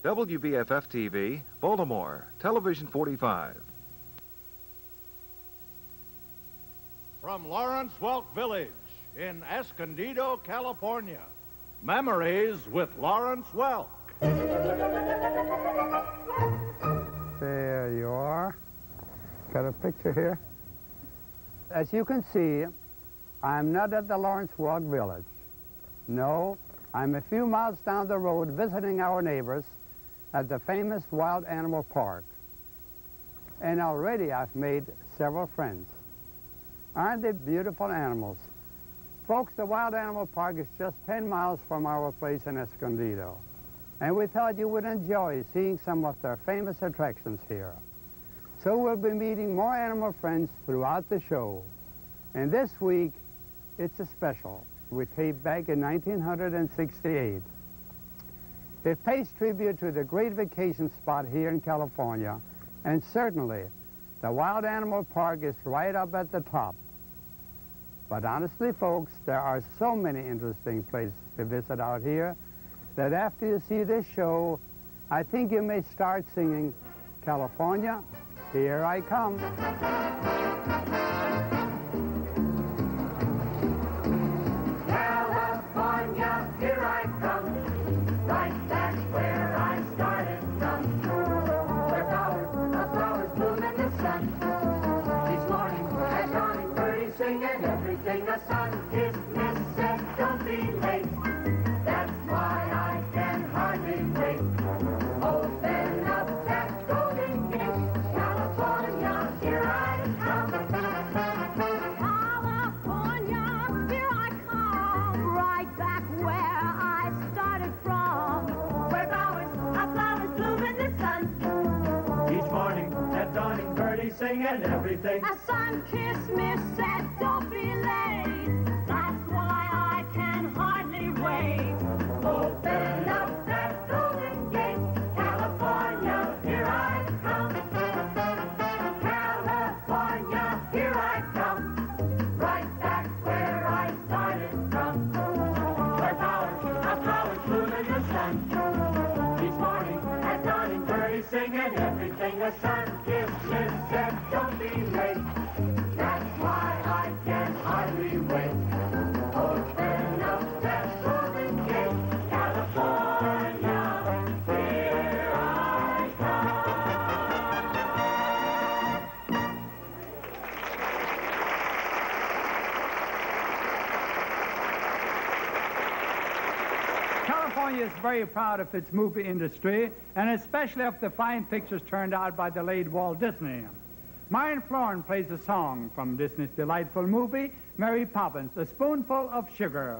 WBFF-TV, Baltimore, Television 45. From Lawrence Welk Village in Escondido, California, Memories with Lawrence Welk. There you are. Got a picture here. As you can see, I'm not at the Lawrence Welk Village. No, I'm a few miles down the road visiting our neighbors at the famous Wild Animal Park. And already I've made several friends. Aren't they beautiful animals? Folks, the Wild Animal Park is just 10 miles from our place in Escondido. And we thought you would enjoy seeing some of their famous attractions here. So we'll be meeting more animal friends throughout the show. And this week, it's a special. We taped back in 1968. It pays tribute to the great vacation spot here in California, and certainly the Wild Animal Park is right up at the top. But honestly, folks, there are so many interesting places to visit out here that after you see this show, I think you may start singing, "California, here I come." California, here I come, right back where I started from, where flowers bloom in the sun. Each morning at dawning, birdies singing everything the sun is miss said, don't be late. That's why I can hardly wait. Open up that golden gate, California, here I come. California, here I come, right back where I started from, where flowers bloom in the sun. Each morning at dawning, birdies singing everything. A sun-kissed miss said, don't be late. That's why I can hardly wait. Open up that golden gate, California, here I come. California, here I come, right back where I started from, where flowers bloom in the sun. Each morning at dawning, birdies singing everything. The sun-kissed miss said, don't be late. That's why I can hardly wait. Open up that golden gate, California, here I come. California is very proud of its movie industry, and especially of the fine pictures turned out by the late Walt Disney. Marion Florin plays a song from Disney's delightful movie, Mary Poppins, A Spoonful of Sugar.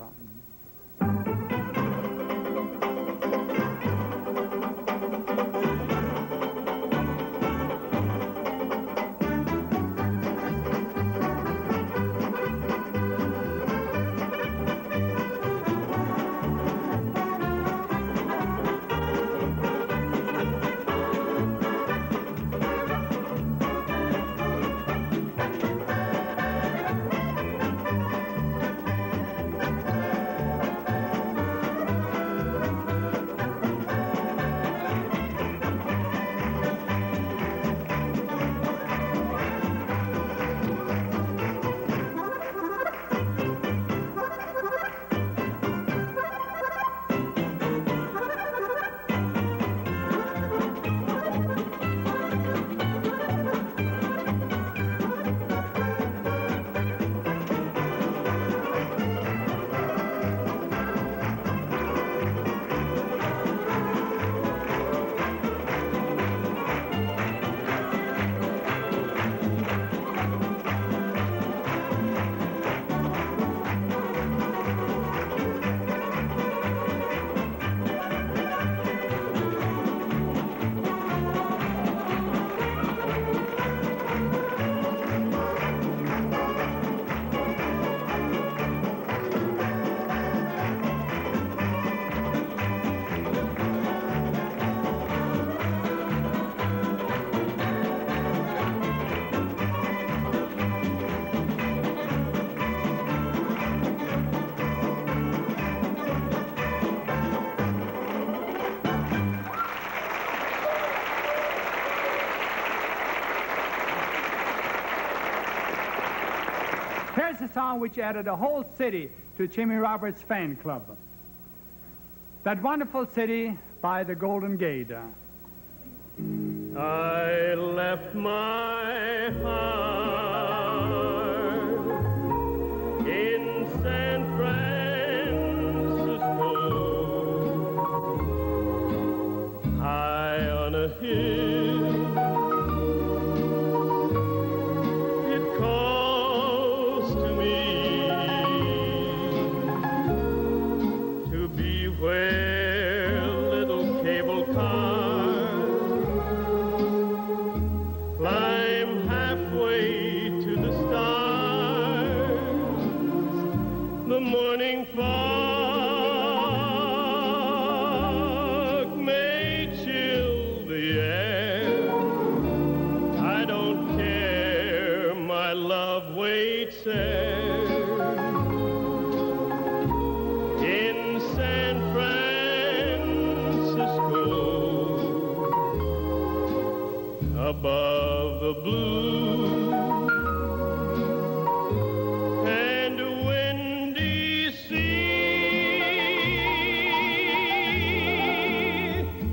song which added a whole city to Jimmy Roberts' fan club. That Wonderful City by the Golden Gate. I left my heart in San Francisco, high on a hill. It calls to me to be where little cable cars climb halfway to the stars. The morning fog may chill the air. I don't care, my love waits there in San Francisco, above the blue and windy sea.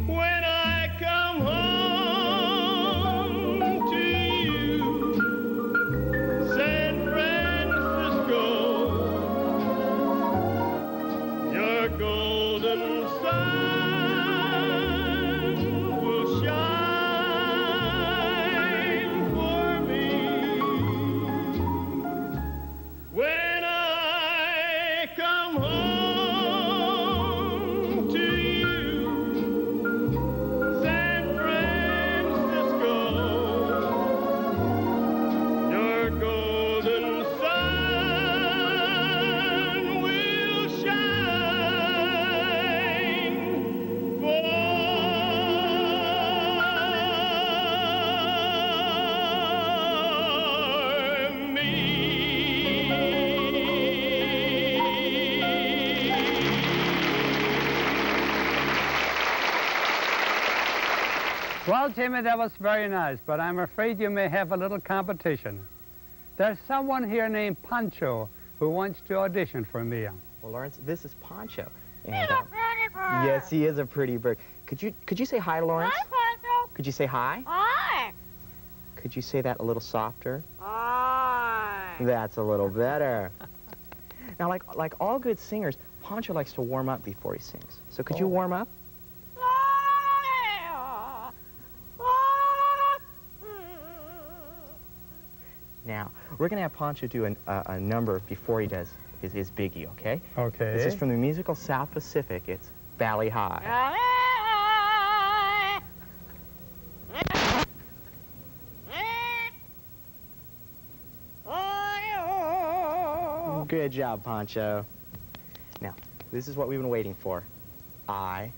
When I come home to you, San Francisco, your golden sun will shine for me. When I come home to you, San Francisco, your golden sun will shine for me. Well, Jimmy, that was very nice, but I'm afraid you may have a little competition. There's someone here named Pancho who wants to audition for me. Well, Lawrence, this is Pancho. And, yes, he is a pretty bird. Could you say hi, Lawrence? Hi, Pancho. Could you say hi? Hi. Could you say that a little softer? Hi. That's a little better. Now, like all good singers, Pancho likes to warm up before he sings. So could you warm up? Now, we're going to have Pancho do a number before he does his biggie, okay? Okay. This is from the musical South Pacific. It's Bally High. Good job, Pancho. Now, this is what we've been waiting for. I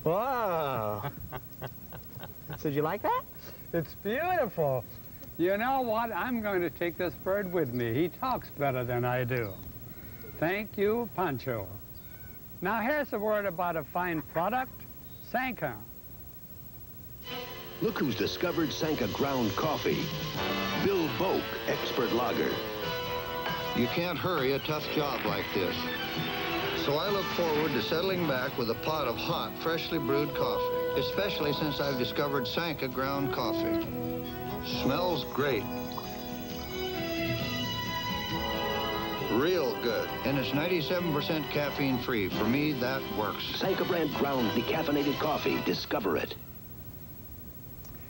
Whoa! So did you like that? It's beautiful. You know what? I'm going to take this bird with me. He talks better than I do. Thank you, Pancho. Now here's a word about a fine product, Sanka. Look who's discovered Sanka ground coffee. Bill Boak, expert lager. You can't hurry a tough job like this. So I look forward to settling back with a pot of hot, freshly brewed coffee, especially since I've discovered Sanka ground coffee. Smells great. Real good. And it's 97% caffeine free. For me, that works. Sanka brand ground decaffeinated coffee. Discover it.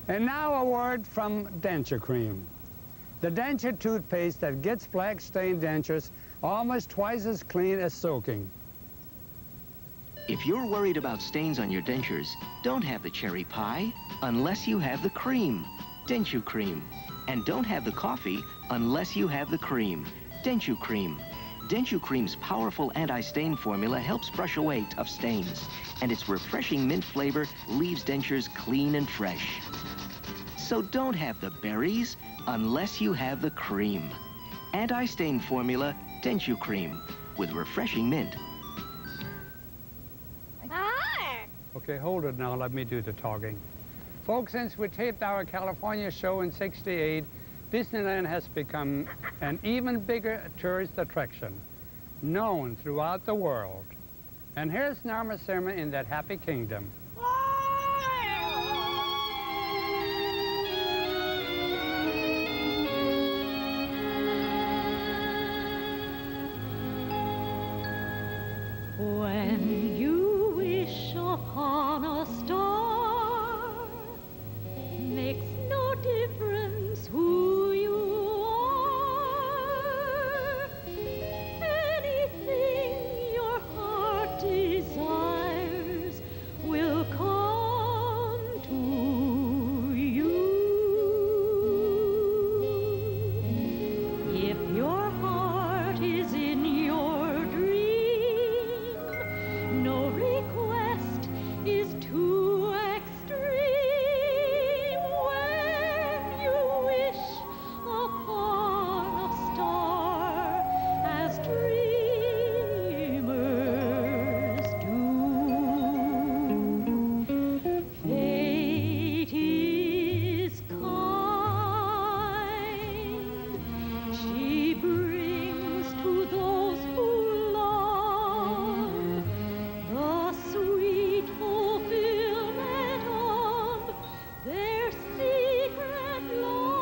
And now a word from Denture Cream. The denture toothpaste that gets black stained dentures almost twice as clean as soaking. If you're worried about stains on your dentures, don't have the cherry pie unless you have the cream, Denture Cream. And don't have the coffee unless you have the cream, Denture Cream. Denture Cream's powerful anti-stain formula helps brush away tough stains, and its refreshing mint flavor leaves dentures clean and fresh. So don't have the berries unless you have the cream. Anti-stain formula Dent-U Cream with refreshing mint. Hi. Okay, hold it now. Let me do the talking. Folks, since we taped our California show in '68, Disneyland has become an even bigger tourist attraction, known throughout the world. And here's Norma Sermon in that happy kingdom. When you wish upon a star, makes no difference who you are. Anything your heart desires will come to you. If your heart is in your dream, no request is too extreme. When you wish upon a star, as dreamers do, fate is kind. She brings to those who long the sweet fulfillment of their secret longing.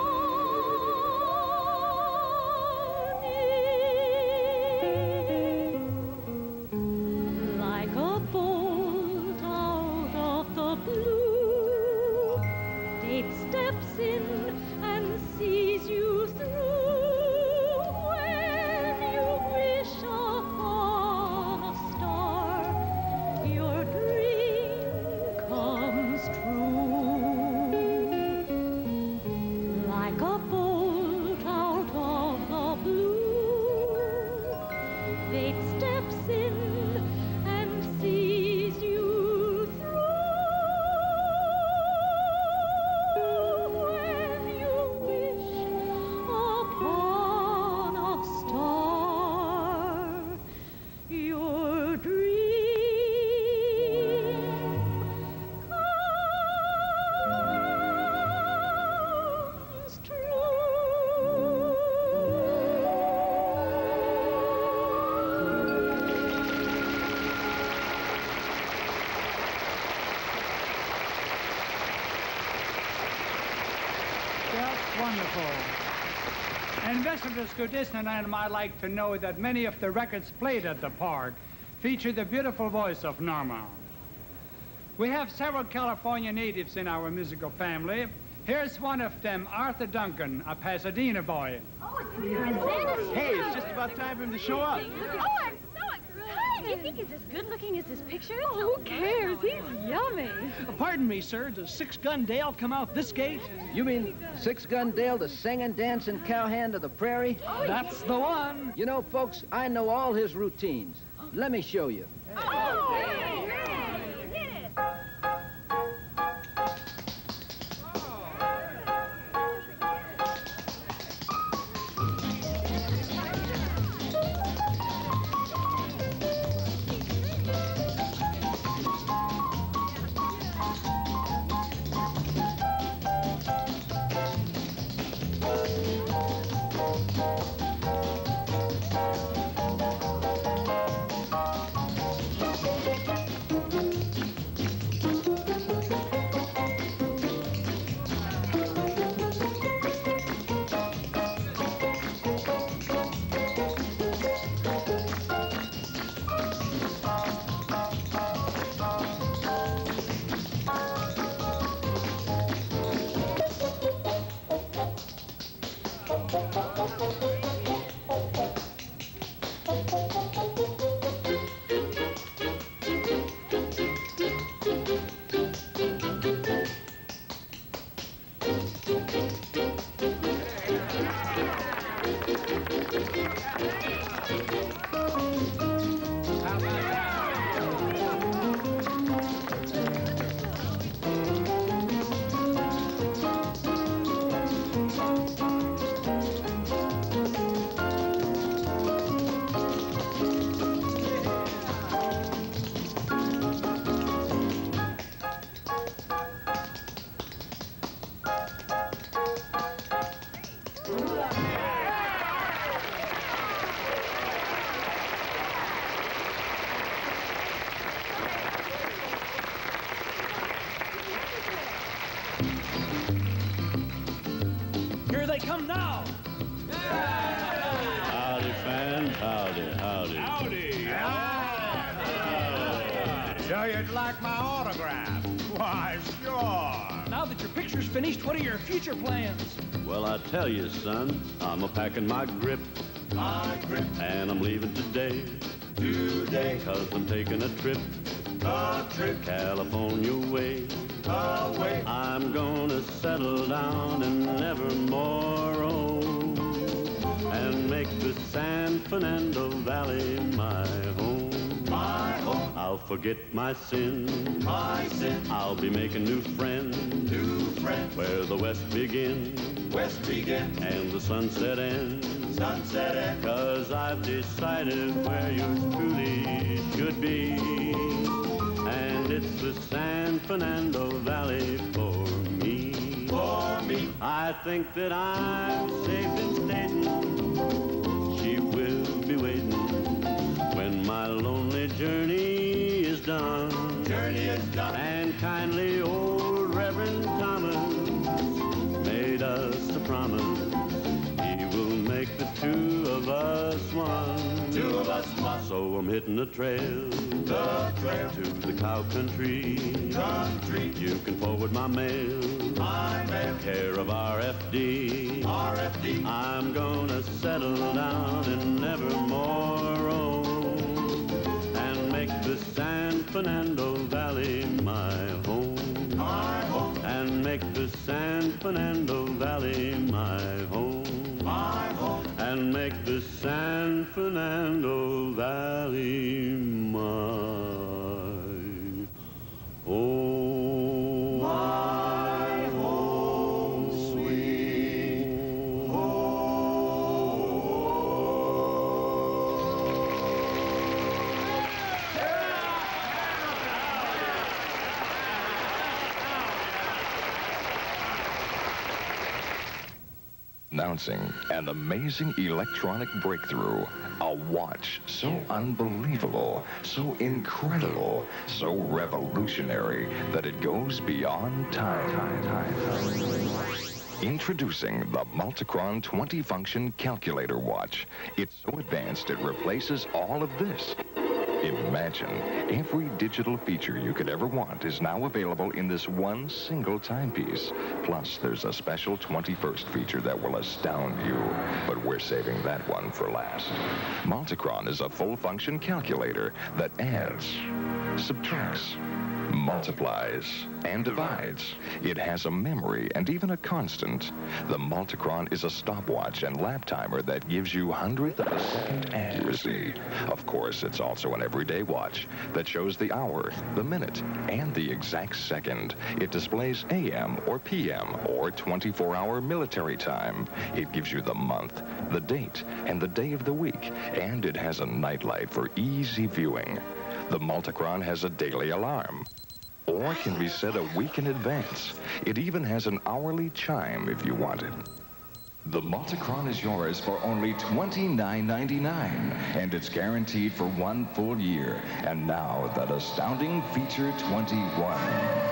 Like a bolt out of the blue, fate steps in and sees you through. When you wish upon a star, your dream comes true. Like a bolt out of the blue, fate steps in and sees you through. When you wish upon a star, your dream comes true. That's wonderful. And visitors to Disneyland might like to know that many of the records played at the park feature the beautiful voice of Norma. We have several California natives in our musical family. Here's one of them, Arthur Duncan, a Pasadena boy. Hey, it's just about time for him to show up. Oh, I'm so excited. Do you think he's as good looking as his pictures? Oh, who cares? He's yummy. Pardon me, sir. Does Six Gun Dale come out this gate? You mean Six Gun Dale, the singing, dancing cowhand of the prairie? Oh, that's the one. You know, folks, I know all his routines. Let me show you. Oh, hey. So you'd like my autograph? Why, sure. Now that your picture's finished, what are your future plans? Well, I tell you, son, I'm a-packing my grip. My grip. And I'm leaving today. Today. 'Cause I'm taking a trip. A trip. California way. Away. I'm gonna settle down and never more roam. And make the San Fernando Valley my home. My home. I'll forget my sin. My sin. I'll be making new friends. New friends. Where the west begins. West begins. And the sunset ends. Sunset ends. 'Cause I've decided where yours truly should be. And it's the San Fernando Valley for me. For me. I think that I'm safe in stating she will be waiting when my lonely journey is done. Journey is done. And kindly old Reverend Thomas made us a promise. He will make the two of us one. Two of us one. So I'm hitting the trail. The trail. To the cow country. Country. You can forward my mail. My mail. Care of RFD. RFD. I'm gonna settle down and never more roam. And make the San Fernando Valley my home. My home. And make the San Fernando Valley my home. My home. And make the San Fernando Valley my home. My home, sweet Announcing an amazing electronic breakthrough. A watch so unbelievable, so incredible, so revolutionary that it goes beyond time. Introducing the Multichron 20-function calculator watch. It's so advanced it replaces all of this. Imagine every digital feature you could ever want is now available in this one single timepiece. Plus, there's a special 21st feature that will astound you. But we're saving that one for last. Multichron is a full-function calculator that adds, subtracts, multiplies, and divides. It has a memory and even a constant. The Multichron is a stopwatch and lap timer that gives you hundredth of a second accuracy. Of course, it's also an everyday watch that shows the hour, the minute, and the exact second. It displays AM or PM or 24-hour military time. It gives you the month, the date, and the day of the week. And it has a nightlight for easy viewing. The Multichron has a daily alarm, or can be set a week in advance. It even has an hourly chime if you want it. The Multichron is yours for only $29.99, and it's guaranteed for 1 full year. And now, that astounding feature 21.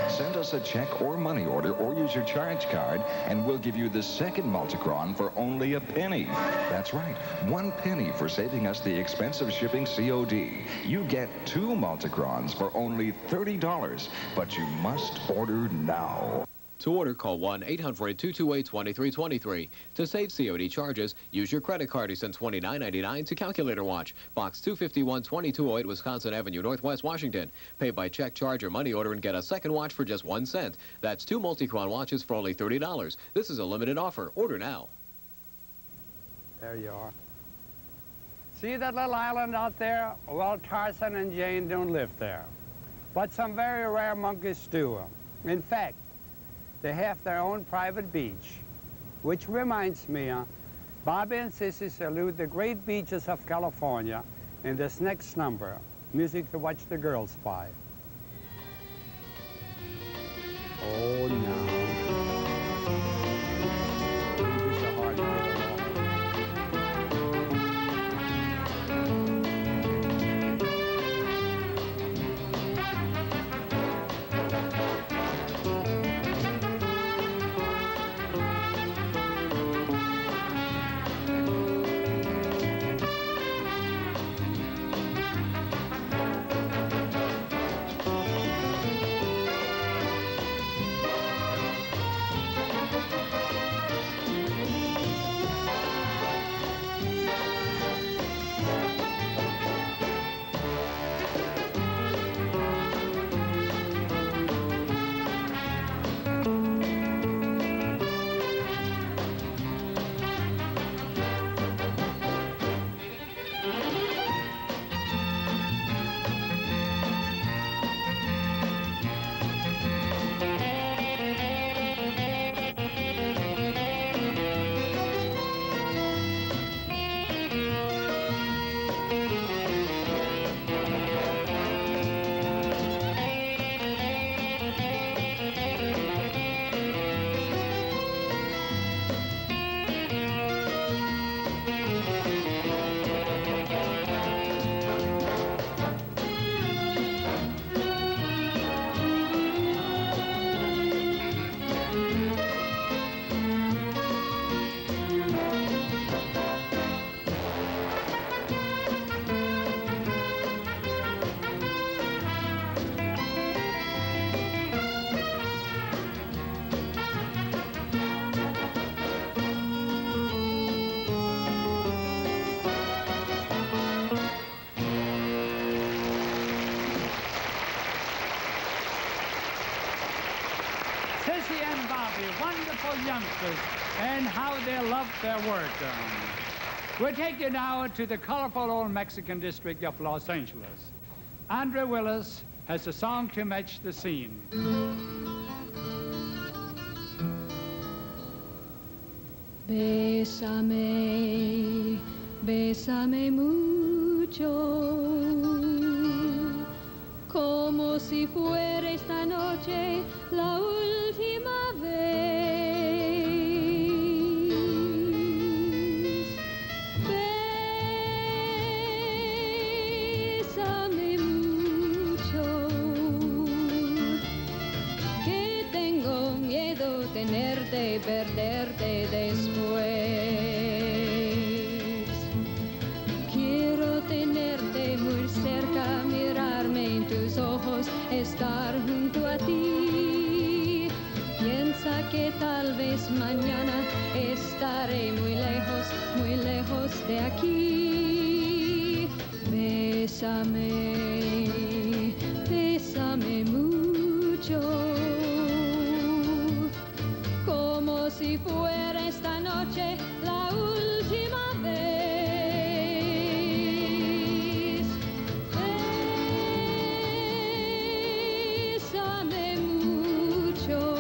Send us a check or money order or use your charge card, and we'll give you the second Multichron for only a penny. That's right, 1 penny for saving us the expensive shipping COD. You get 2 Multichrons for only $30, but you must order now. To order, call 1-800-228-2323. To save COD charges, use your credit card or send $29.99 to Calculator Watch, Box 251, 2208, Wisconsin Avenue, Northwest Washington. Pay by check, charge, or money order and get a second watch for just 1 cent. That's 2 Multichron watches for only $30. This is a limited offer. Order now. There you are. See that little island out there? Well, Tarzan and Jane don't live there. But some very rare monkeys do. In fact, they have their own private beach, which reminds me, Bobby and Sissy salute the great beaches of California in this next number, music to watch the girls by. Oh, no. These are hard to get along. Missy and Bobby, wonderful youngsters, and how they love their work. We'll take you now to the colorful old Mexican district of Los Angeles. Andre Willis has a song to match the scene. Bésame, bésame mucho, como si fuera esta noche la última vez. Bésame mucho, que tengo miedo tenerte y perderte después. Quiero tenerte muy cerca, mirarme en tus ojos, estar junto a ti. Piensa que tal vez mañana estaré muy lejos de aquí. Bésame, bésame mucho, como si fuera esta noche la última vez. Bésame mucho,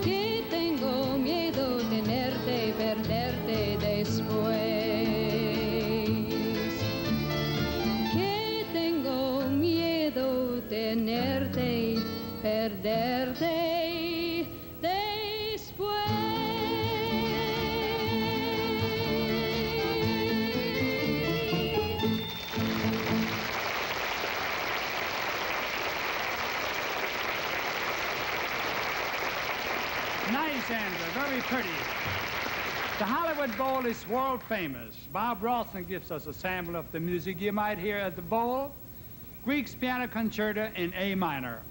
que tengo miedo tenerte y perderte después. Que tengo miedo tenerte y perderte después. Nice, Andrew, very pretty. The Hollywood Bowl is world famous. Bob Rawson gives us a sample of the music you might hear at the bowl. Grieg's Piano Concerto in A minor.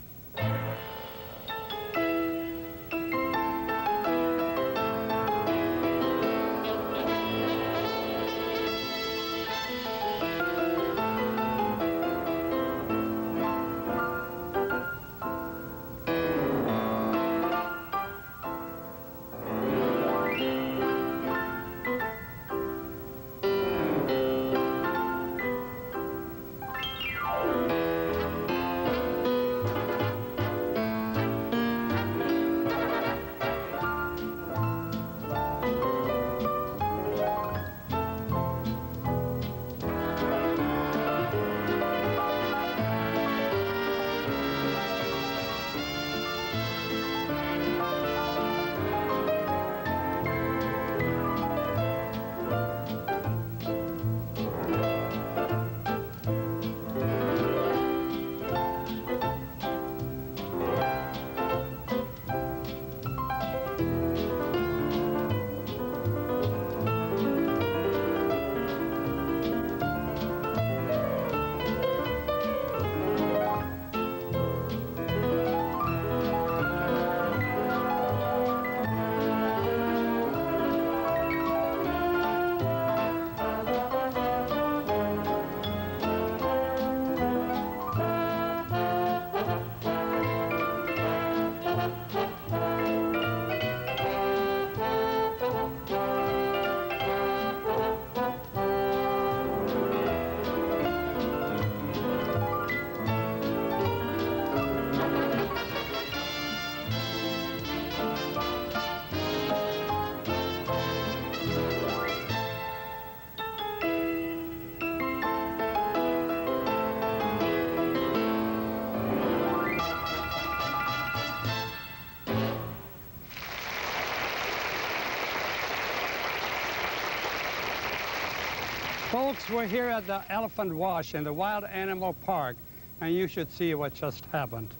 Folks, we're here at the Elephant Wash in the Wild Animal Park, and you should see what just happened.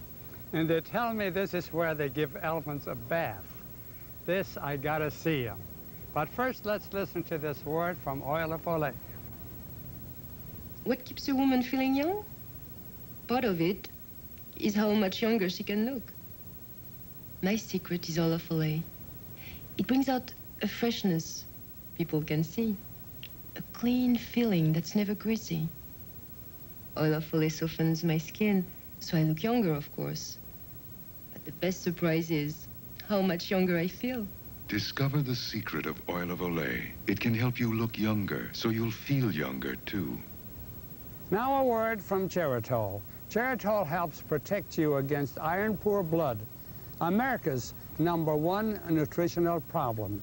And they tell me this is where they give elephants a bath. This I gotta see. But first, let's listen to this word from Oil of Olay. What keeps a woman feeling young? Part of it is how much younger she can look. My secret is Oil of Olay. It brings out a freshness people can see. A clean feeling that's never greasy. Oil of Olay softens my skin, so I look younger, of course. The best surprise is how much younger I feel. Discover the secret of oil of Olay. It can help you look younger, so you'll feel younger, too. Now a word from Geritol. Geritol helps protect you against iron-poor blood, America's #1 nutritional problem.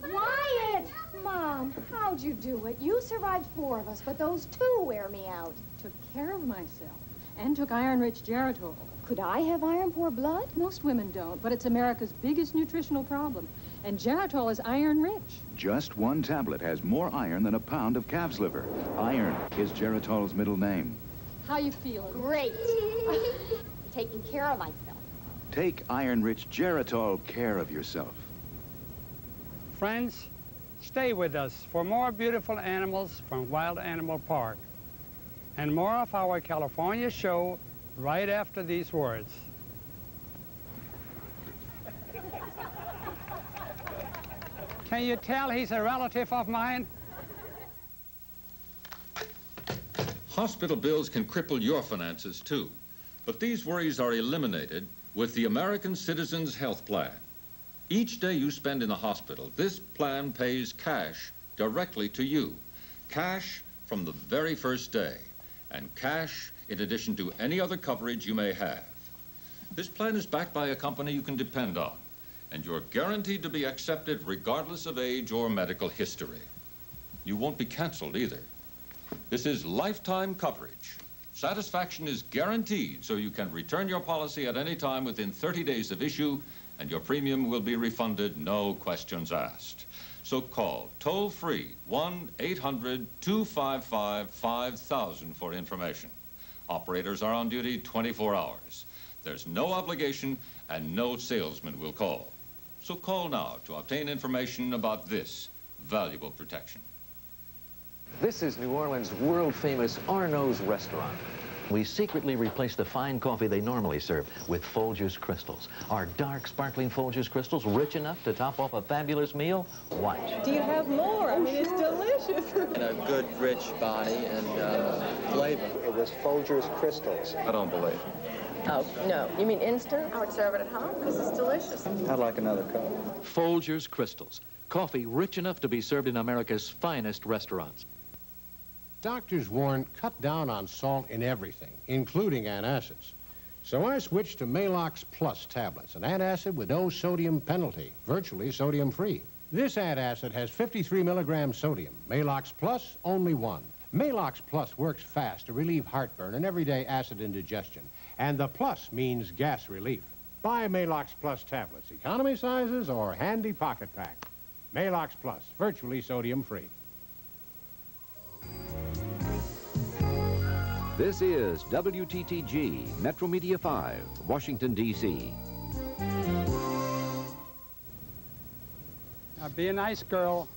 Wyatt! Mom, how'd you do it? You survived 4 of us, but those 2 wear me out. Took care of myself and took iron-rich Geritol. Could I have iron-poor blood? Most women don't, but it's America's biggest nutritional problem. And Geritol is iron-rich. Just 1 tablet has more iron than a pound of calf's liver. Iron is Geritol's middle name. How you feeling? Great. Taking care of myself. Take iron-rich Geritol care of yourself. Friends, stay with us for more beautiful animals from Wild Animal Park and more of our California show right after these words. Can you tell he's a relative of mine? Hospital bills can cripple your finances too, but these worries are eliminated with the American Citizens Health Plan. Each day you spend in the hospital, this plan pays cash directly to you. Cash from the very first day, and cash in addition to any other coverage you may have. This plan is backed by a company you can depend on, and you're guaranteed to be accepted regardless of age or medical history. You won't be canceled either. This is lifetime coverage. Satisfaction is guaranteed, so you can return your policy at any time within 30 days of issue, and your premium will be refunded, no questions asked. So call toll-free 1-800-255-5000 for information. Operators are on duty 24 hours. There's no obligation and no salesman will call. So call now to obtain information about this valuable protection. This is New Orleans' world-famous Arnaud's restaurant. We secretly replace the fine coffee they normally serve with Folgers crystals. Our dark, sparkling Folgers crystals rich enough to top off a fabulous meal? Watch. Do you have more? I mean, it's delicious. And a good, rich body and flavor. It was Folgers crystals. I don't believe it. Oh, no. You mean instant? I would serve it at home because it's delicious. I'd like another cup. Folgers crystals. Coffee rich enough to be served in America's finest restaurants. Doctors warn cut down on salt in everything, including antacids. So I switched to Malox Plus tablets, an antacid with no sodium penalty, virtually sodium-free. This antacid has 53 milligrams sodium. Malox Plus, only 1. Malox Plus works fast to relieve heartburn and everyday acid indigestion. And the plus means gas relief. Buy Malox Plus tablets, economy sizes or handy pocket pack. Malox Plus, virtually sodium-free. This is WTTG, Metro Media 5, Washington, D.C. Now, be a nice girl.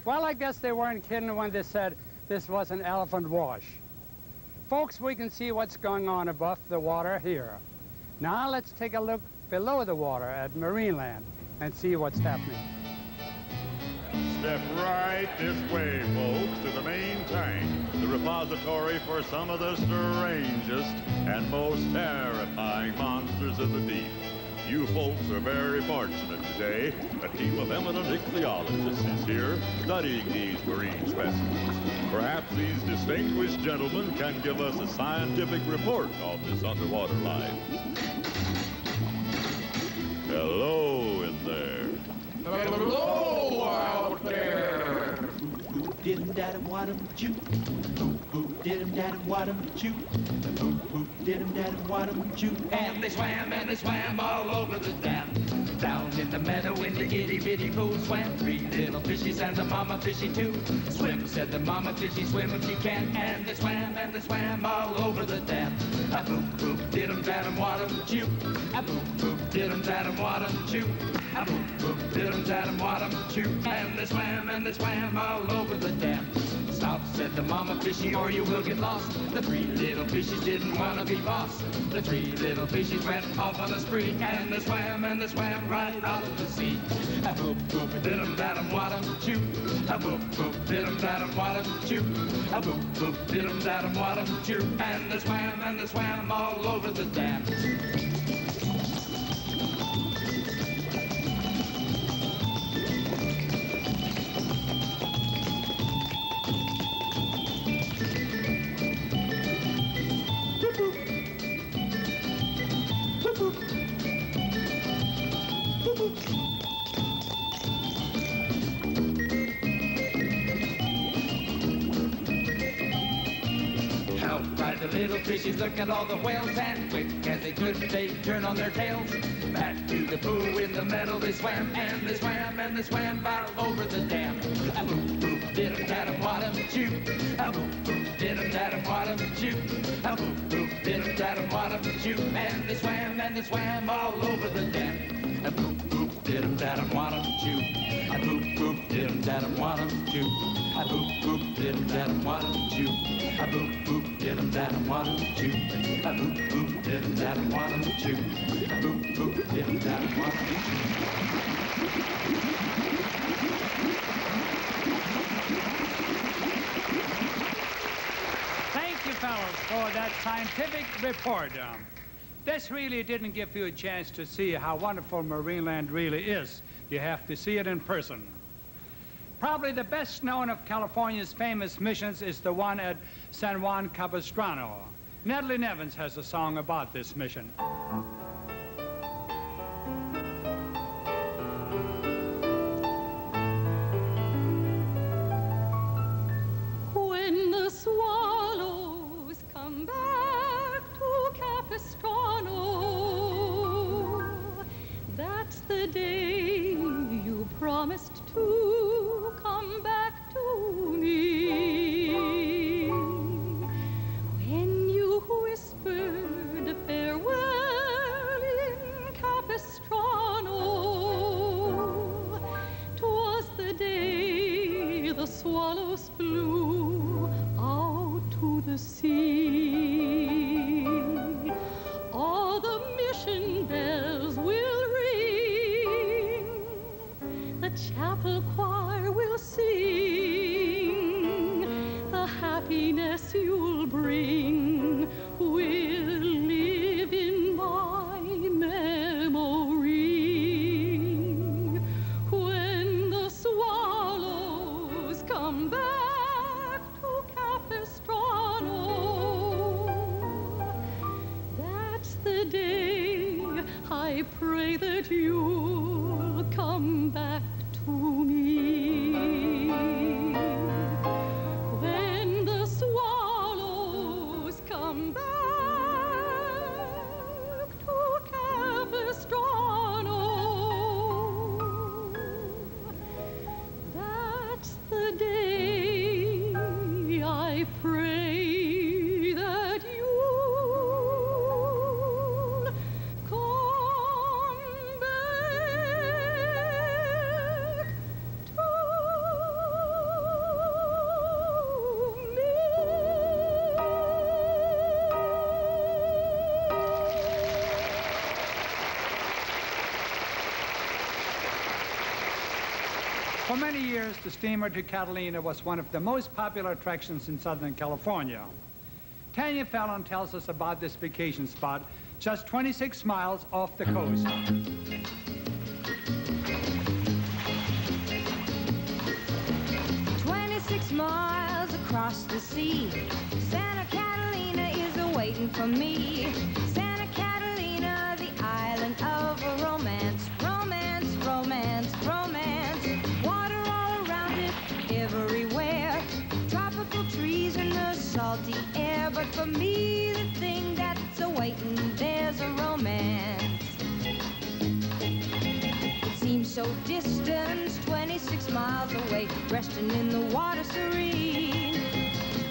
Well, I guess they weren't kidding when they said this was an elephant wash. Folks, we can see what's going on above the water here. Now let's take a look below the water at Marineland and see what's happening. Step right this way, folks, to the main tank, the repository for some of the strangest and most terrifying monsters of the deep. You folks are very fortunate today. A team of eminent ichthyologists is here studying these marine specimens. Perhaps these distinguished gentlemen can give us a scientific report on this underwater life. Hello in there. Hello out there. Did daddy wadum choo. Did daddy wadum choo. Did daddy wadum choo. And they swam all over the dam. Down in the meadow in the itty bitty pool swam 3 little fishies and the mama fishy too. Swim, said the mama fishy, swim if you can. And they swam all over the dam. A boop boop did 'em dadum wadum choo. A boop boop did 'em dadum wadum choo. A boop boop did 'em dadum wadum choo. And they swam all over the dam. stop, said the mama fishy, or you will get lost. The three little fishies didn't want to be lost. The three little fishies went off on a spree, and they swam right out of the sea. A boop boop, did 'em, dat 'em, what 'em, chew. A boop boop, did 'em, dat 'em, what 'em, chew. A boop boop, did 'em, dat 'em, what 'em, chew. And they swam all over the dam. The little fishies look at all the whales, and quick as they could, they turn on their tails. Back to the pool in the meadow they swam, and they swam all over the dam. A boop boop, did 'em, dat 'em, what 'em, chew. A boop boop, did 'em, dat 'em, what 'em, chew. A boop boop, did 'em, dat 'em, what 'em, chew. And they swam all over the dam. A boop boop, did 'em, dat 'em, what 'em, chew. A boop boop, did 'em, dat 'em, what 'em, chew. A boop boop, did 'em, dat 'em, what 'em, chew. A boop boop, did 'em, dat 'em, what 'em, chew. A boop boop, did 'em, dat 'em, what 'em, chew. A boop boop, did 'em, dat 'em, what 'em, chew. Thank you, fellows, for that scientific report. This really didn't give you a chance to see how wonderful Marineland really is. You have to see it in person. Probably the best known of California's famous missions is the one at San Juan Capistrano. Natalie Nevins has a song about this mission. When the swallows come back to Capistrano, that's the day you promised to come back to me. When you whispered farewell in Capistrano, 'twas the day the swallows flew out to the sea. All the mission bells will ring, the chapel choir will sing, the happiness you'll bring will live in my memory. When the swallows come back to Capistrano, that's the day I pray that you'll come back to me. When the swallows come back to Capistrano, that's the day I pray that you'll come back to me. For many years, the steamer to Catalina was one of the most popular attractions in Southern California. Tanya Fallon tells us about this vacation spot just 26 miles off the coast. 26 miles across the sea, Santa Catalina is a-waiting for me. Santa Catalina, the island of a romance. Romance, romance, romance. Water all around it, everywhere. Tropical trees and the salty air. But for me, the thing that's a-waiting, there's a romance. It seems so distant, 26 miles away, resting in the water serene.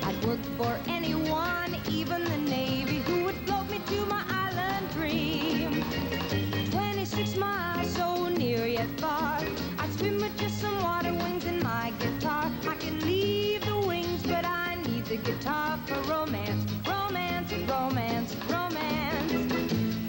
I'd work for anyone, even the Navy, who would float me to my island dream. 26 miles, so near yet far. I'd swim with just some water wings and my guitar. I can leave the wings top of romance, romance, romance, romance,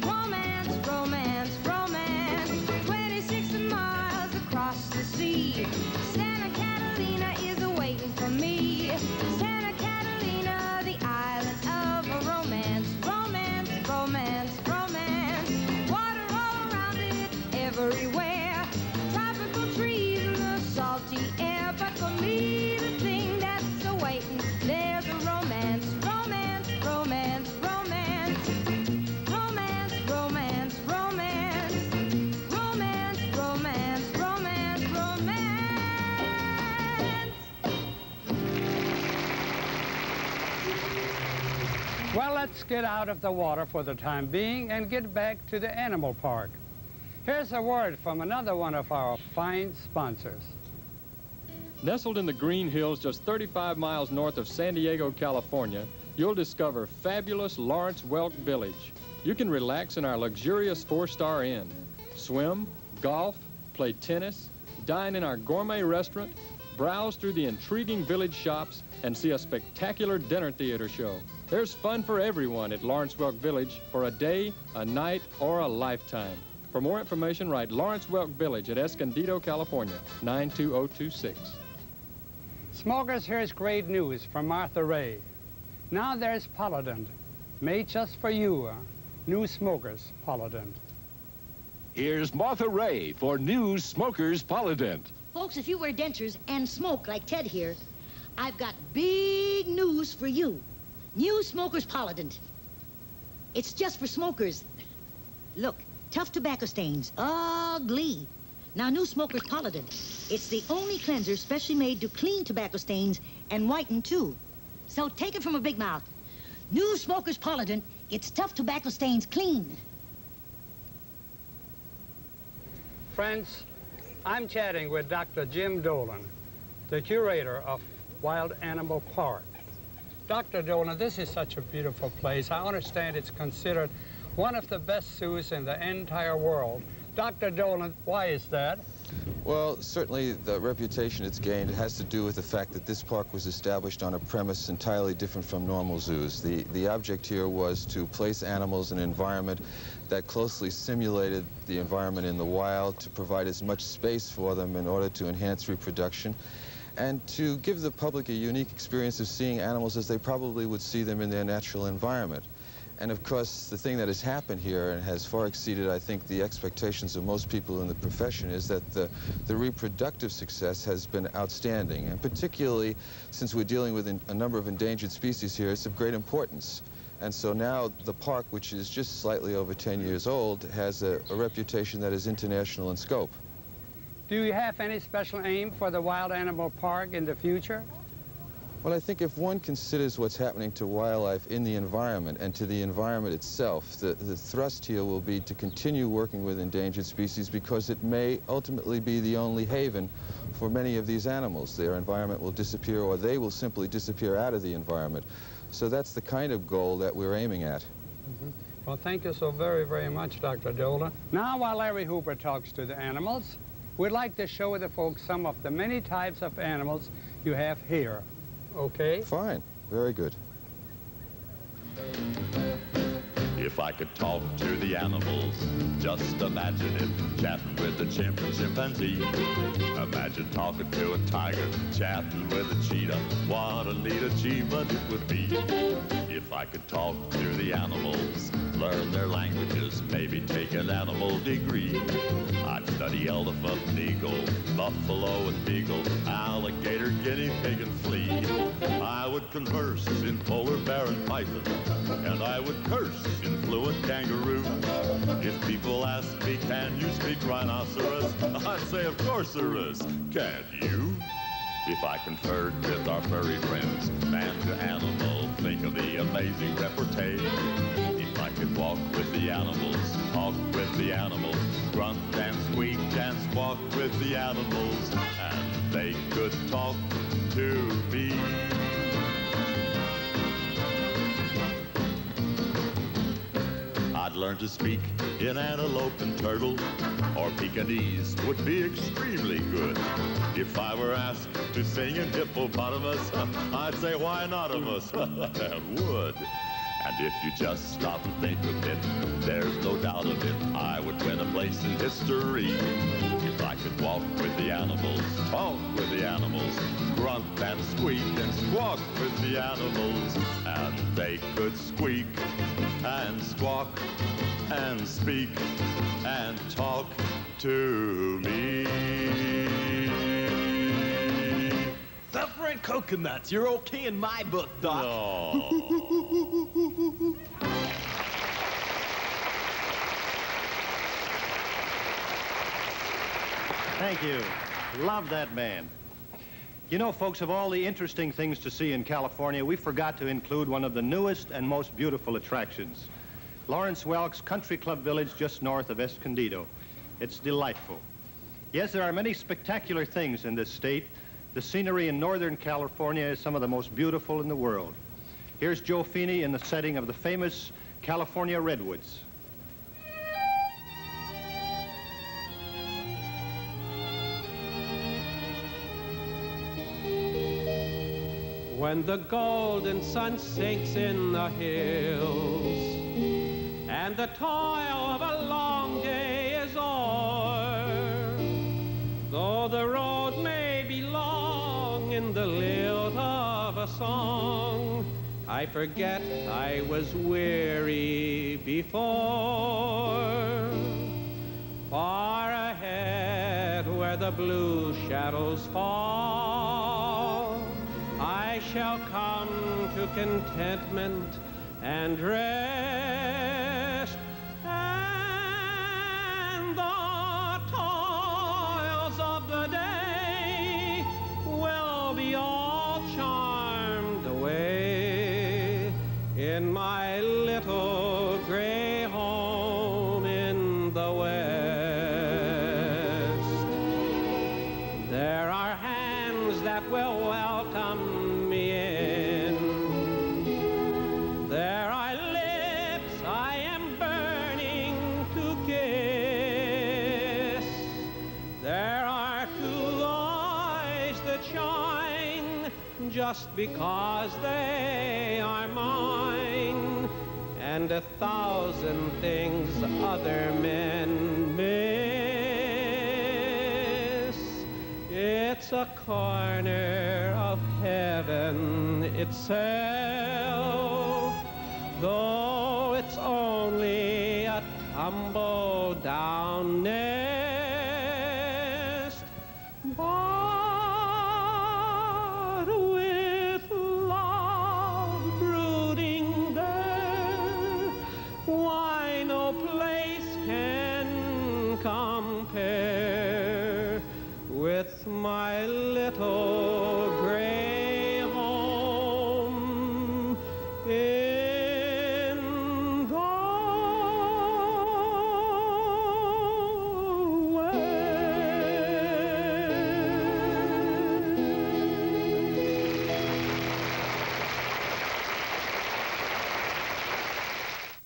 romance, romance, romance. 26 miles across the sea, Santa Catalina is a-waiting for me. Santa Catalina, the island of a romance, romance, romance, romance. Water all around it, everywhere. Tropical trees and the salty air. But for me, the thing that's a-waiting, there's a romance, romance, romance, romance. Romance, romance, romance. Romance, romance, romance, romance. Well, let's get out of the water for the time being and get back to the animal park. Here's a word from another one of our fine sponsors. Nestled in the green hills just 35 miles north of San Diego, California, you'll discover fabulous Lawrence Welk Village. You can relax in our luxurious 4-star inn, swim, golf, play tennis, dine in our gourmet restaurant, browse through the intriguing village shops, and see a spectacular dinner theater show. There's fun for everyone at Lawrence Welk Village for a day, a night, or a lifetime. For more information, write Lawrence Welk Village at Escondido, California, 92026. Smokers, here's great news from Martha Ray. Now there's Polident, made just for you, new smokers, Polident. Here's Martha Ray for new Smokers Polident. Folks, if you wear dentures and smoke like Ted here, I've got big news for you. New Smokers Polident. It's just for smokers. Look, tough tobacco stains, ugly. Now, new Smokers Polident. It's the only cleanser specially made to clean tobacco stains and whiten, too. So take it from a big mouth. New Smokers Polident. It's tough tobacco stains clean. Friends, I'm chatting with Dr. Jim Dolan, the curator of Wild Animal Park. Dr. Dolan, this is such a beautiful place. I understand it's considered one of the best zoos in the entire world. Dr. Dolan, why is that? Well, certainly the reputation it's gained has to do with the fact that this park was established on a premise entirely different from normal zoos. The object here was to place animals in an environment that closely simulated the environment in the wild, to provide as much space for them in order to enhance reproduction, and to give the public a unique experience of seeing animals as they probably would see them in their natural environment. And of course, the thing that has happened here and has far exceeded, I think, the expectations of most people in the profession is that the reproductive success has been outstanding. And particularly, since we're dealing with a number of endangered species here, it's of great importance. And so now the park, which is just slightly over 10 years old, has a reputation that is international in scope. Do you have any special aim for the Wild Animal Park in the future? Well, I think if one considers what's happening to wildlife in the environment and to the environment itself, the thrust here will be to continue working with endangered species, because it may ultimately be the only haven for many of these animals. Their environment will disappear, or they will simply disappear out of the environment. So that's the kind of goal that we're aiming at. Mm-hmm. Well, thank you so very, very much, Dr. Dolan. Now, while Larry Hooper talks to the animals, we'd like to show the folks some of the many types of animals you have here. Okay? Fine. Very good. If I could talk to the animals, just imagine it, chatting with a chimpanzee. Imagine talking to a tiger, chatting with a cheetah. What a neat achievement it would be. If I could talk to the animals, learn their languages, maybe take an animal degree. I'd study elephant and eagle, buffalo and beagle, alligator, guinea pig and flea. I would converse in polar bear and python, and I would curse in fluent kangaroo. If people ask me, can you speak rhinoceros? I'd say, of course there is. Can't you? If I conferred with our furry friends, man to animal, think of the amazing repartee. If I could walk with the animals, talk with the animals, grunt and squeak and squawk with the animals, and they could talk to me. I'd learn to speak in antelope and turtle, or Pekingese would be extremely good. If I were asked to sing in hippopotamus, I'd say why notamus, and would. And if you just stop and think a bit, there's no doubt of it, I would win a place in history. If I could walk with the animals, talk with the animals, grunt and squeak and squawk with the animals, and they could squeak and squawk and speak and talk to me. Suffering coconuts, you're okay in my book, Doc. No. Thank you. Love that man. You know, folks, of all the interesting things to see in California, we forgot to include one of the newest and most beautiful attractions. Lawrence Welk's Country Club Village just north of Escondido. It's delightful. Yes, there are many spectacular things in this state. The scenery in Northern California is some of the most beautiful in the world. Here's Joe Feeney in the setting of the famous California redwoods. When the golden sun sinks in the hills and the toil of a long day is o'er, though the road may be long in the lilt of a song, I forget I was weary before. Far ahead where the blue shadows fall, I shall come to contentment and rest, and the toils of the day will be all charmed away in my little gray home in the West. There are hands that will welcome me in. There are lips I am burning to kiss. There are two eyes that shine just because they are mine, and 1,000 things other men miss. It's a corner of heaven itself, though it's only a tumble-down nest. But with love brooding there, why no place can compare with my little gray home in the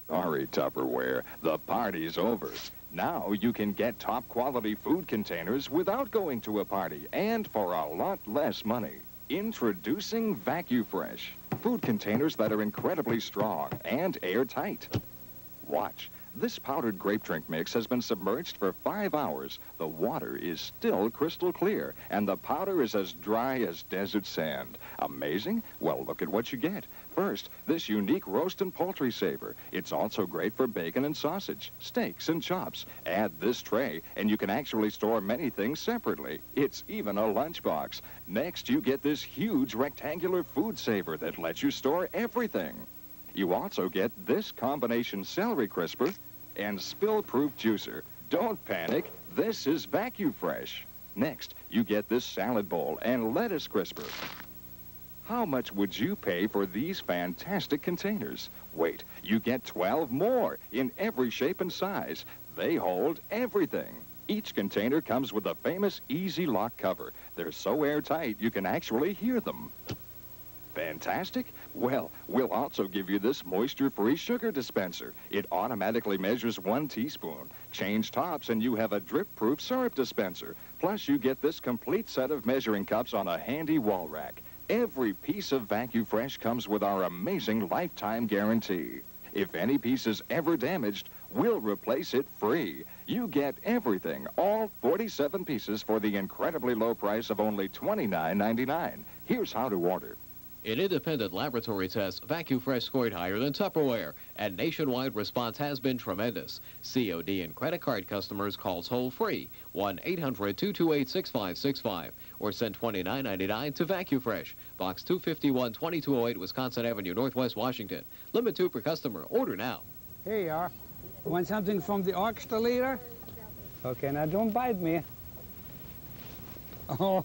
Sorry, Tupperware, the party's over. Now you can get top quality food containers without going to a party and for a lot less money. Introducing VacuFresh. Food containers that are incredibly strong and airtight. Watch. This powdered grape drink mix has been submerged for 5 hours. The water is still crystal clear, and the powder is as dry as desert sand. Amazing? Well, look at what you get. First, this unique roast and poultry saver. It's also great for bacon and sausage, steaks and chops. Add this tray, and you can actually store many things separately. It's even a lunchbox. Next, you get this huge rectangular food saver that lets you store everything. You also get this combination celery crisper and spill-proof juicer. Don't panic. This is VacuFresh. Next, you get this salad bowl and lettuce crisper. How much would you pay for these fantastic containers? Wait, you get 12 more in every shape and size. They hold everything. Each container comes with a famous Easy Lock cover. They're so airtight you can actually hear them. Fantastic? Well, we'll also give you this moisture-free sugar dispenser. It automatically measures 1 teaspoon. Change tops and you have a drip-proof syrup dispenser. Plus, you get this complete set of measuring cups on a handy wall rack. Every piece of VacuFresh comes with our amazing lifetime guarantee. If any piece is ever damaged, we'll replace it free. You get everything, all 47 pieces for the incredibly low price of only $29.99. Here's how to order. In independent laboratory tests, VacuFresh scored higher than Tupperware, and nationwide response has been tremendous. COD and credit card customers call toll-free, 1-800-228-6565, or send $29.99 to VacuFresh, Box 251, 2208, Wisconsin Avenue, Northwest Washington. Limit 2 per customer. Order now. Here you are. Want something from the orchestra leader? Okay, now don't bite me. Oh,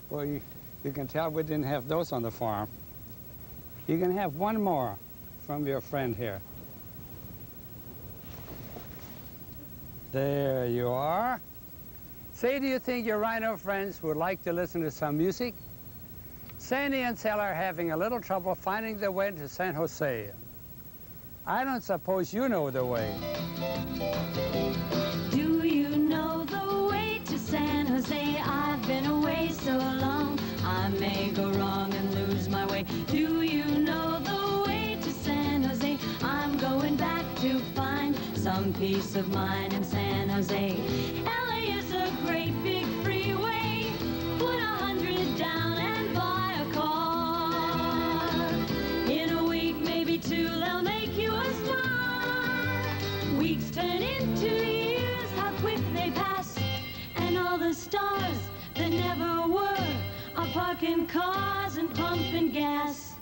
well, you can tell we didn't have those on the farm. You can have one more from your friend here. There you are. Say, do you think your rhino friends would like to listen to some music? Sandy and Sally are having a little trouble finding their way to San Jose. I don't suppose you know the way. Do you know the way to San Jose? I've been away so long, I may go wrong and lose my way. Do you know the way to San Jose? I'm going back to find some peace of mind in San Jose. LA is a great big freeway. Put 100 down and buy a car. In a week, maybe 2, they'll make you a star. Weeks turn into years, how quick they pass. And all the stars that never were are parking cars and pumping gas.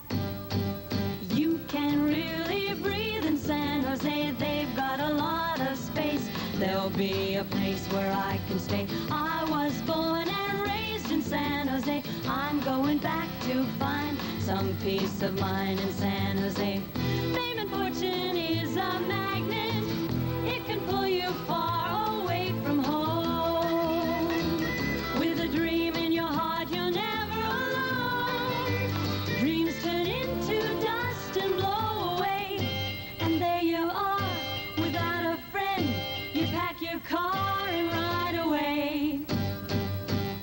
You can really breathe in San Jose. They've got a lot of space. There'll be a place where I can stay. I was born and raised in San Jose. I'm going back to find some peace of mind in San Jose. Fame and fortune is a magnet. It can pull you far away from home. With a dream in your heart, you're never alone. Dreams turn into dust and blow away. And there you are, without a friend. You pack your car and ride away.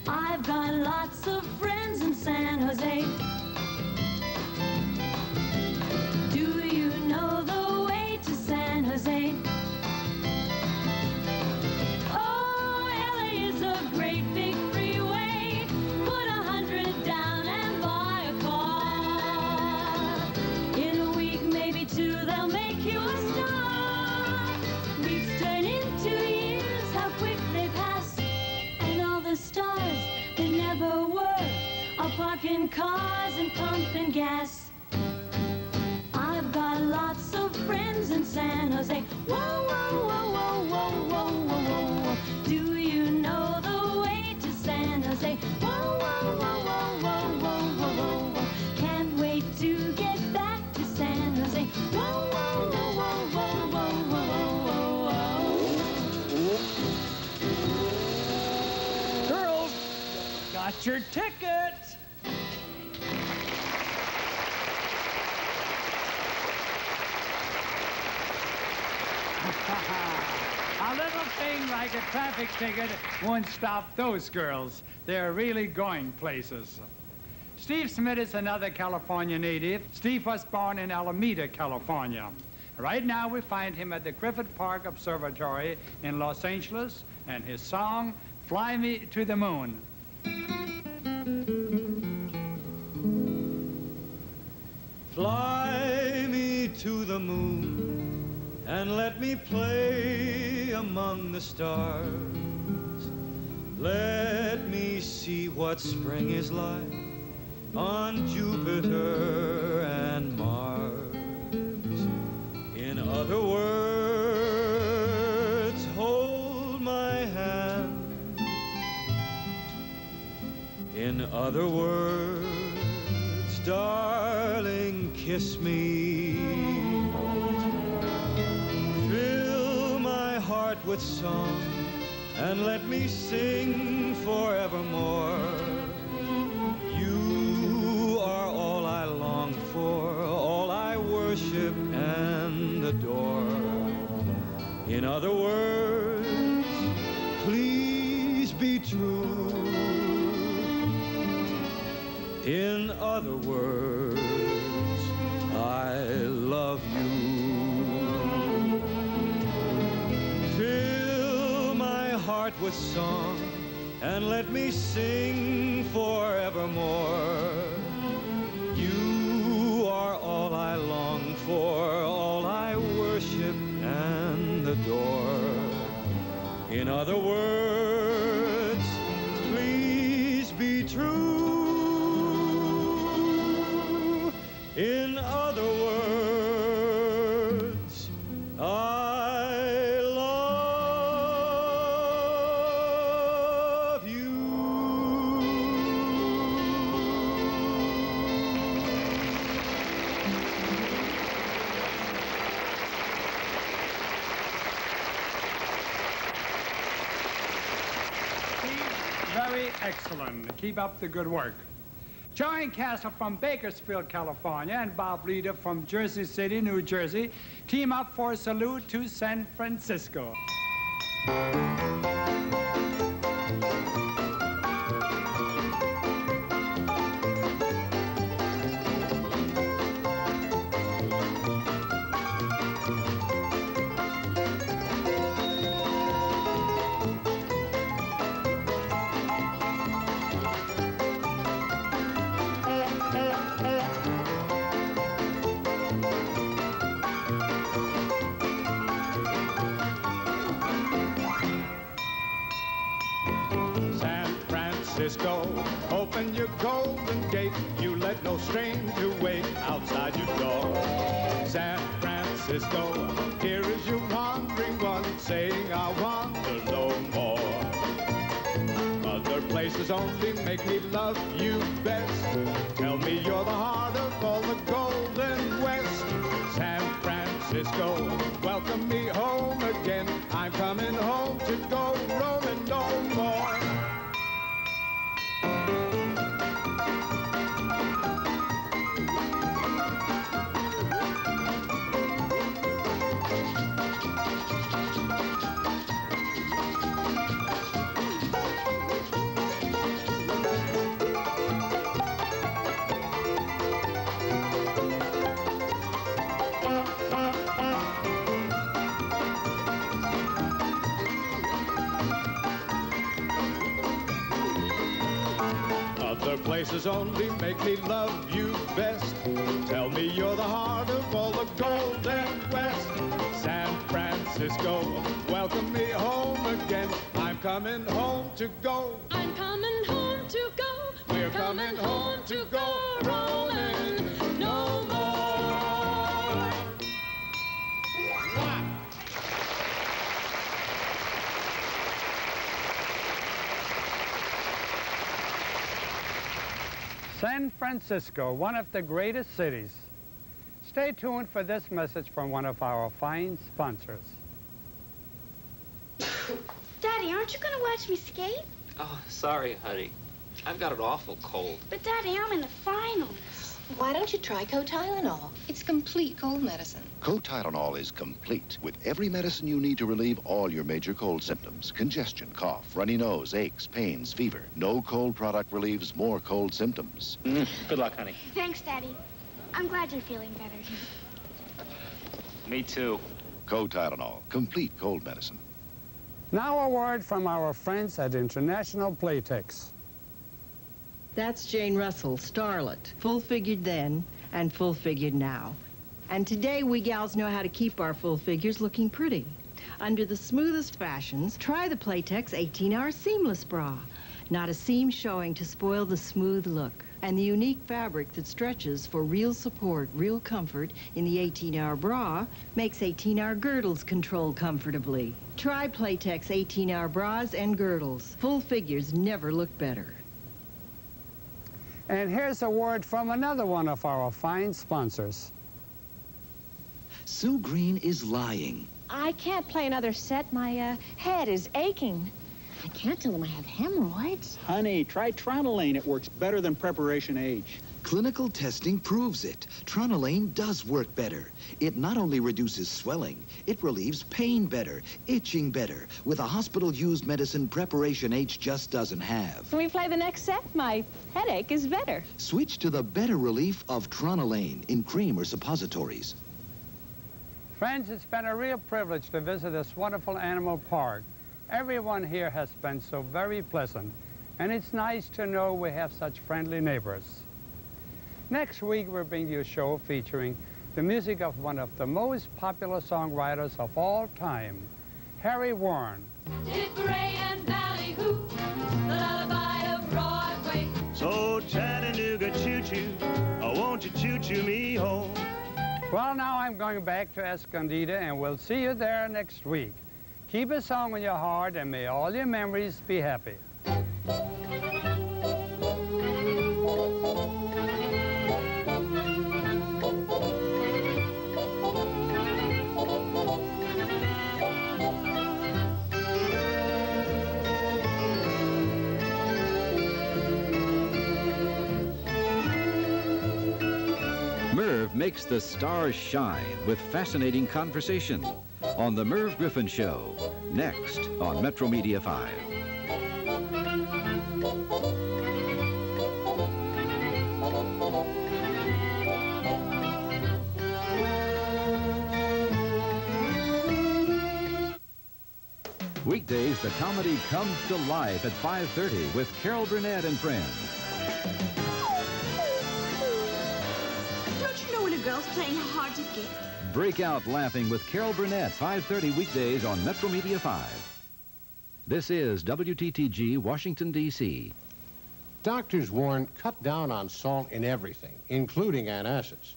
I've got lots of friends in San Jose. Do you know the way to San Jose? Oh, LA is a great big freeway. Put 100 down and buy a car. In a week, maybe 2, they'll make you a star. Weeks turn into years, how quick they pass. And all the stars that never were are parking cars and pumping gas. I've got lots of friends in San Jose. Whoa, whoa, whoa, whoa, whoa, whoa, whoa, whoa. Do you know the way to San Jose? Whoa, whoa, whoa, whoa, whoa, whoa, whoa, whoa, whoa. Can't wait to get back to San Jose. Whoa, whoa, whoa, whoa, whoa, whoa, whoa, whoa. Girls, got your ticket. A little thing like a traffic ticket won't stop those girls. They're really going places. Steve Smith is another California native. Steve was born in Alameda, California. Right now we find him at the Griffith Park Observatory in Los Angeles, and his song, Fly Me to the Moon. Fly me to the moon and let me play among the stars. Let me see what spring is like on Jupiter and Mars. In other words, hold my hand. In other words, darling, kiss me. Fill my heart with song and let me sing forevermore. You are In other words, please be true. In other words, I love you. Fill my heart with song and let me sing forevermore. You are all I long for, all I worship and adore. In other words, please be true. In other words, I love you. Very excellent. Keep up the good work. Joey Castle from Bakersfield, California, and Bob Leader from Jersey City, New Jersey, team up for a salute to San Francisco. Open your golden gate, you let no stranger wait outside your door. San Francisco, here is your wandering one, saying I wander no more. Other places only make me love you best. Tell me you're the heart of all the golden West. San Francisco, welcome me home again. I'm coming home to go roaming no more. Places only make me love you best. Tell me you're the heart of all the golden West. San Francisco, welcome me home again. I'm coming home to go. I'm coming home to go. We're coming home to go rolling no more. San Francisco, one of the greatest cities. Stay tuned for this message from one of our fine sponsors. Daddy, aren't you going to watch me skate? Oh, sorry, honey. I've got an awful cold. But, Daddy, I'm in the finals. Why don't you try Tylenol? It's complete cold medicine. Tylenol is complete with every medicine you need to relieve all your major cold symptoms. Congestion, cough, runny nose, aches, pains, fever. No cold product relieves more cold symptoms. Good luck, honey. Thanks, Daddy. I'm glad you're feeling better. Me too. Tylenol, complete cold medicine. Now a word from our friends at International Playtex. That's Jane Russell, starlet, full-figured then and full-figured now. And today we gals know how to keep our full figures looking pretty. Under the smoothest fashions, try the Playtex 18-hour seamless bra. Not a seam showing to spoil the smooth look. And the unique fabric that stretches for real support, real comfort in the 18-hour bra makes 18-hour girdles control comfortably. Try Playtex 18-hour bras and girdles. Full figures never look better. And here's a word from another one of our fine sponsors. Sue Green is lying. I can't play another set. My head is aching. I can't tell him I have hemorrhoids. Honey, try Tronolane. It works better than Preparation H. Clinical testing proves it. Tronelain does work better. It not only reduces swelling, it relieves pain better, itching better, with a hospital-used medicine Preparation H just doesn't have. When we play the next set, my headache is better. Switch to the better relief of Tronelain in cream or suppositories. Friends, it's been a real privilege to visit this wonderful animal park. Everyone here has been so very pleasant, and it's nice to know we have such friendly neighbors. Next week, we're bringing you a show featuring the music of one of the most popular songwriters of all time, Harry Warren. Did Gray and Ballyhoo, the lullaby of Broadway. So Chattanooga choo-choo, oh, won't you choo-choo me home? Well, now I'm going back to Escondida, and we'll see you there next week. Keep a song in your heart, and may all your memories be happy. Merv makes the stars shine with fascinating conversation on The Merv Griffin Show, next on Metro Media 5. Weekdays, the comedy comes to life at 5:30 with Carol Burnett and friends. Don't you know when a girl's playing hard to get? Break out laughing with Carol Burnett, 5:30 weekdays on Metro Media 5. This is WTTG, Washington, D.C. Doctors warn cut down on salt in everything, including antacids.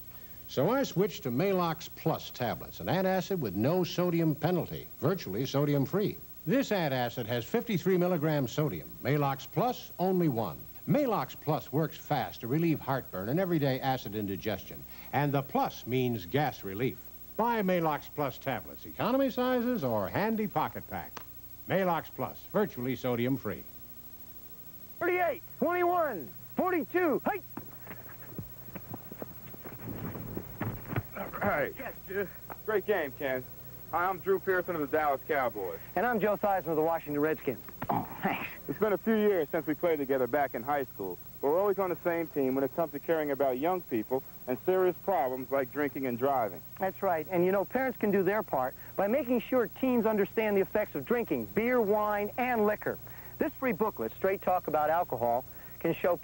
So I switched to Malox Plus tablets, an antacid with no sodium penalty, virtually sodium-free. This antacid has 53 milligrams sodium. Malox Plus, only 1. Malox Plus works fast to relieve heartburn and everyday acid indigestion. And the plus means gas relief. Buy Malox Plus tablets, economy sizes or handy pocket pack. Malox Plus, virtually sodium-free. 38, 21, 42, hey! All right. Yes, Drew. Great game, Ken. Hi, I'm Drew Pearson of the Dallas Cowboys. And I'm Joe Theismann of the Washington Redskins. Oh, thanks. It's been a few years since we played together back in high school, but we're always on the same team when it comes to caring about young people and serious problems like drinking and driving. That's right. And, you know, parents can do their part by making sure teens understand the effects of drinking beer, wine, and liquor. This free booklet, Straight Talk About Alcohol, can show